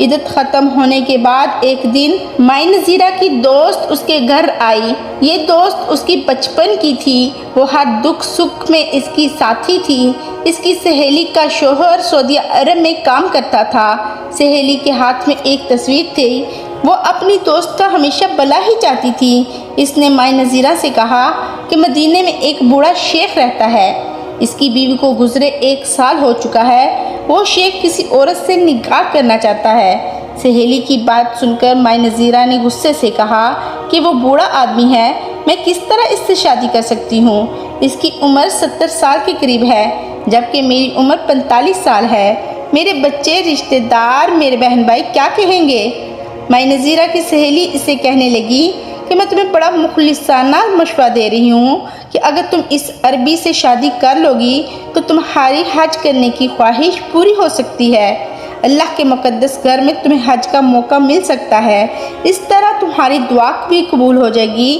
عدت ختم ہونے کے بعد ایک دن مائی نذیرہ کی دوست اس کے گھر آئی۔ یہ دوست اس کی بچپن کی تھی، وہ ہر دکھ سکھ میں اس کی ساتھی تھی۔ اس کی سہیلی کا شوہر سعودی عرب میں کام کرتا تھا۔ سہیلی کے ہاتھ میں ایک تصویر تھی، وہ اپنی دوست کا ہمیشہ بھلا ہی چاہتی تھی۔ اس نے مائی نذیرہ سے کہا کہ مدینے میں ایک بوڑھا شیخ رہتا ہے، اس کی بیوی کو گزرے 1 سال ہو چکا ہے، وہ شیخ کسی عورت سے نکاح کرنا چاہتا ہے۔ سہیلی کی بات سن کر مائی نذیرہ نے غصے سے کہا کہ وہ بوڑھا آدمی ہے، میں کس طرح اس سے شادی کر سکتی ہوں؟ اس کی عمر 70 سال کے قریب ہے، جبکہ میری عمر 45 سال ہے۔ میرے بچے، رشتہ دار، میرے بہن بھائی کیا کہیں گے؟ مائی نذیرہ کی سہیلی اسے کہنے لگی کہ میں تمہیں بڑا مخلصانہ مشورہ دے رہی ہوں کہ اگر تم اس عربی سے شادی کر لو گی تو تمہاری حج کرنے کی خواہش پوری ہو سکتی ہے۔ اللہ کے مقدس گھر میں تمہیں حج کا موقع مل سکتا ہے۔ اس طرح تمہاری دعا بھی قبول ہو جائے گی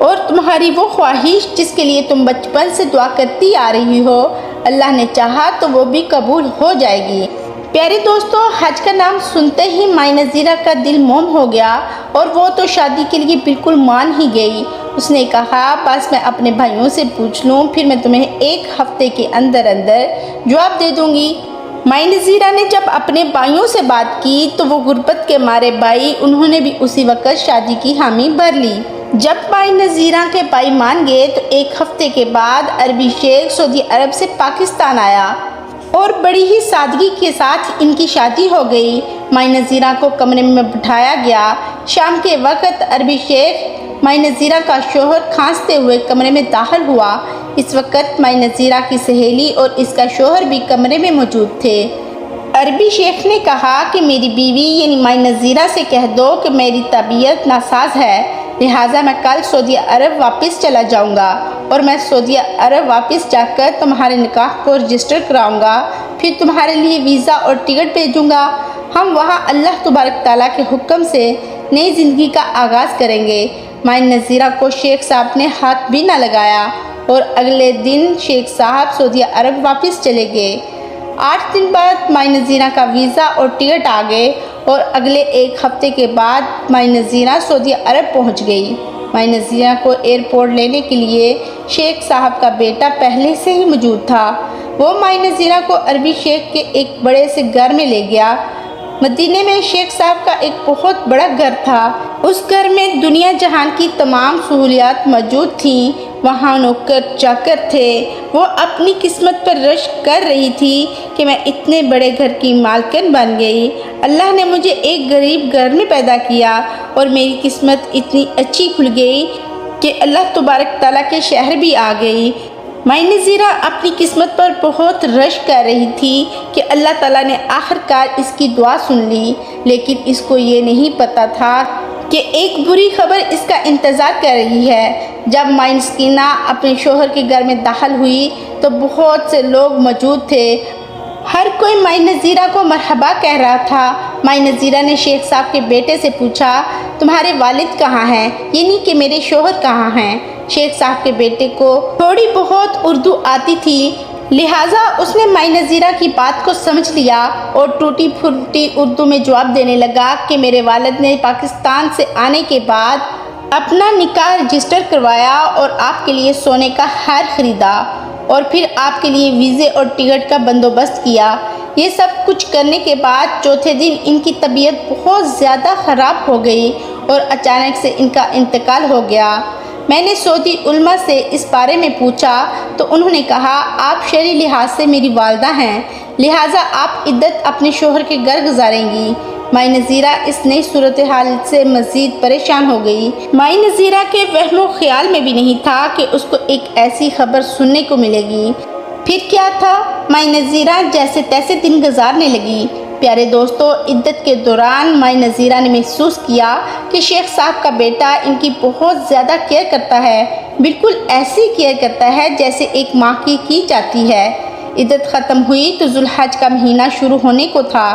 اور تمہاری وہ خواہش جس کے لیے تم بچپن سے دعا کرتی آ رہی ہو، اللہ نے چاہا تو وہ بھی قبول ہو جائے گی۔ پیارے دوستو، حج کا نام سنتے ہی مائی نذیرہ کا دل موم ہو گیا اور وہ تو شادی کے لیے بالکل مان ہی گئی۔ اس نے کہا بس میں اپنے بھائیوں سے پوچھ لوں، پھر میں تمہیں 1 ہفتے کے اندر جواب دے دوں گی۔ مائی نذیرہ نے جب اپنے بھائیوں سے بات کی تو وہ غربت کے مارے بھائی، انہوں نے بھی اسی وقت شادی کی حامی بھر لی۔ جب مائی نذیرہ کے بھائی مان گئے تو 1 ہفتے کے بعد عربی شیخ سعودی عرب سے پاکستان آیا اور بڑی ہی سادگی کے ساتھ ان کی شادی ہو گئی۔ مائی نذیرہ کو کمرے میں بٹھایا گیا۔ شام کے وقت عربی شیخ مائی نذیرہ کا شوہر کھانستے ہوئے کمرے میں داخل ہوا۔ اس وقت مائی نذیرہ کی سہیلی اور اس کا شوہر بھی کمرے میں موجود تھے۔ عربی شیخ نے کہا کہ میری بیوی یعنی مائی نذیرہ سے کہہ دو کہ میری طبیعت ناساز ہے، لہٰذا میں کل سعودی عرب واپس چلا جاؤں گا اور میں سعودی عرب واپس جا کر تمہارے نکاح کو رجسٹر کراؤں گا، پھر تمہارے لیے ویزا اور ٹکٹ بھیجوں گا۔ ہم وہاں اللہ تبارک تعالیٰ کے حکم سے نئی زندگی کا آغاز کریں گے۔ مائی نذیرہ کو شیخ صاحب نے ہاتھ بھی نہ لگایا اور اگلے دن شیخ صاحب سعودی عرب واپس چلے گئے۔ 8 دن بعد مائی نذیرہ کا ویزا اور ٹکٹ آ گئے اور اگلے 1 ہفتے کے بعد مائی نذیرہ سعودی عرب پہنچ گئی۔ مائی نذیرہ کو ایئرپورٹ لینے کے لیے شیخ صاحب کا بیٹا پہلے سے ہی موجود تھا۔ وہ مائی نذیرہ کو عربی شیخ کے ایک بڑے سے گھر میں لے گیا۔ مدینے میں شیخ صاحب کا ایک بہت بڑا گھر تھا۔ اس گھر میں دنیا جہان کی تمام سہولیات موجود تھیں۔ وہاں نوکر چاکر تھے۔ وہ اپنی قسمت پر رشک کر رہی تھی کہ میں اتنے بڑے گھر کی مالکن بن گئی۔ اللہ نے مجھے ایک غریب گھر میں پیدا کیا اور میری قسمت اتنی اچھی کھل گئی کہ اللہ تبارک تعالیٰ کے شہر بھی آ گئی۔ مائی نذیرہ اپنی قسمت پر بہت رشک کر رہی تھی کہ اللہ تعالیٰ نے آخر کار اس کی دعا سن لی، لیکن اس کو یہ نہیں پتہ تھا کہ ایک بری خبر اس کا انتظار کر رہی ہے۔ جب مائی مسکینہ اپنے شوہر کے گھر میں داخل ہوئی تو بہت سے لوگ موجود تھے۔ ہر کوئی مائی نذیرہ کو مرحبا کہہ رہا تھا۔ مائی نذیرہ نے شیخ صاحب کے بیٹے سے پوچھا تمہارے والد کہاں ہیں، یعنی کہ میرے شوہر کہاں ہیں؟ شیخ صاحب کے بیٹے کو تھوڑی بہت اردو آتی تھی، لہٰذا اس نے مائی نذیرہ کی بات کو سمجھ لیا اور ٹوٹی پھوٹی اردو میں جواب دینے لگا کہ میرے والد نے پاکستان سے آنے کے بعد اپنا نکاح رجسٹر کروایا اور آپ کے لیے سونے کا ہار خریدا اور پھر آپ کے لیے ویزے اور ٹکٹ کا بندوبست کیا۔ یہ سب کچھ کرنے کے بعد چوتھے دن ان کی طبیعت بہت زیادہ خراب ہو گئی اور اچانک سے ان کا انتقال ہو گیا۔ میں نے سعودی علماء سے اس بارے میں پوچھا تو انہوں نے کہا آپ شرعی لحاظ سے میری والدہ ہیں، لہٰذا آپ عدت اپنے شوہر کے گھر گزاریں گی۔ مائی نذیرہ اس نئی صورتحال سے مزید پریشان ہو گئی۔ مائی نذیرہ کے وہم و خیال میں بھی نہیں تھا کہ اس کو ایک ایسی خبر سننے کو ملے گی۔ پھر کیا تھا؟ مائی نذیرہ جیسے تیسے دن گزارنے لگی۔ پیارے دوستو، عدت کے دوران مائی نذیرہ نے محسوس کیا کہ شیخ صاحب کا بیٹا ان کی بہت زیادہ کیئر کرتا ہے، بالکل ایسی کیئر کرتا ہے جیسے ایک ماں کی جاتی ہے۔ عدت ختم ہوئی تو ذوالحج کا مہینہ شروع ہونے کو تھا۔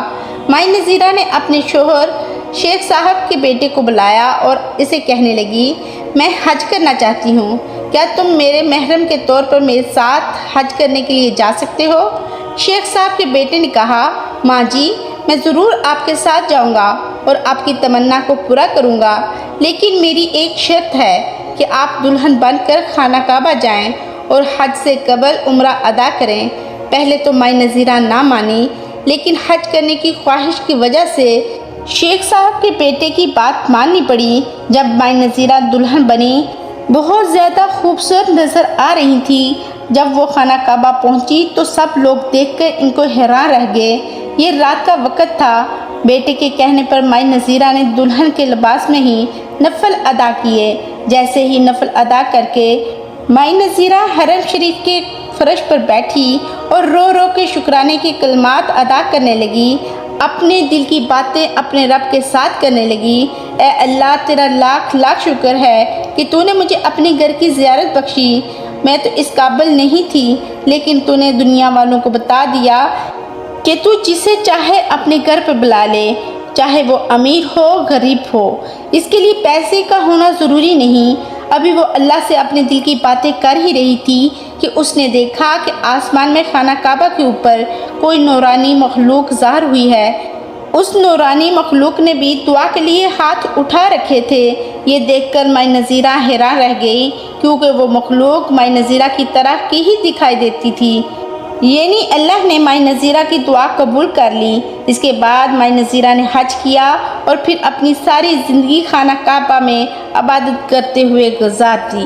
مائی نذیرہ نے اپنے شوہر شیخ صاحب کے بیٹے کو بلایا اور اسے کہنے لگی میں حج کرنا چاہتی ہوں، کیا تم میرے محرم کے طور پر میرے ساتھ حج کرنے کے لیے جا سکتے ہو؟ شیخ صاحب کے بیٹے نے کہا ماں جی، میں ضرور آپ کے ساتھ جاؤں گا اور آپ کی تمنا کو پورا کروں گا، لیکن میری ایک شرط ہے کہ آپ دلہن بن کر خانہ کعبہ جائیں اور حج سے قبل عمرہ ادا کریں۔ پہلے تو مائی نذیرہ نہ مانی، لیکن حج کرنے کی خواہش کی وجہ سے شیخ صاحب کے بیٹے کی بات ماننی پڑی۔ جب مائی نذیرہ دلہن بنی، بہت زیادہ خوبصورت نظر آ رہی تھی۔ جب وہ خانہ کعبہ پہنچی تو سب لوگ دیکھ کر ان کو حیران رہ گئے۔ یہ رات کا وقت تھا۔ بیٹے کے کہنے پر مائی نذیرہ نے دلہن کے لباس میں ہی نفل ادا کیے۔ جیسے ہی نفل ادا کر کے مائی نذیرہ حرم شریف کے فرش پر بیٹھی اور رو رو کے شکرانے کے کلمات ادا کرنے لگی، اپنے دل کی باتیں اپنے رب کے ساتھ کرنے لگی۔ اے اللہ، تیرا لاکھ لاکھ شکر ہے کہ تو نے مجھے اپنے گھر کی زیارت بخشی۔ میں تو اس قابل نہیں تھی، لیکن تو نے دنیا والوں کو بتا دیا کہ تو جسے چاہے اپنے گھر پر بلا لے، چاہے وہ امیر ہو غریب ہو۔ اس کے لیے پیسے کا ہونا ضروری نہیں۔ ابھی وہ اللہ سے اپنے دل کی باتیں کر ہی رہی تھی کہ اس نے دیکھا کہ آسمان میں خانہ کعبہ کے اوپر کوئی نورانی مخلوق ظاہر ہوئی ہے۔ اس نورانی مخلوق نے بھی دعا کے لیے ہاتھ اٹھا رکھے تھے۔ یہ دیکھ کر مائی نذیرہ حیران رہ گئی، کیونکہ وہ مخلوق مائی نذیرہ کی طرح کی ہی دکھائی دیتی تھی۔ یعنی اللہ نے مائی نذیرہ کی دعا قبول کر لی۔ اس کے بعد مائی نذیرہ نے حج کیا اور پھر اپنی ساری زندگی خانہ کعبہ میں عبادت کرتے ہوئے گزار دی۔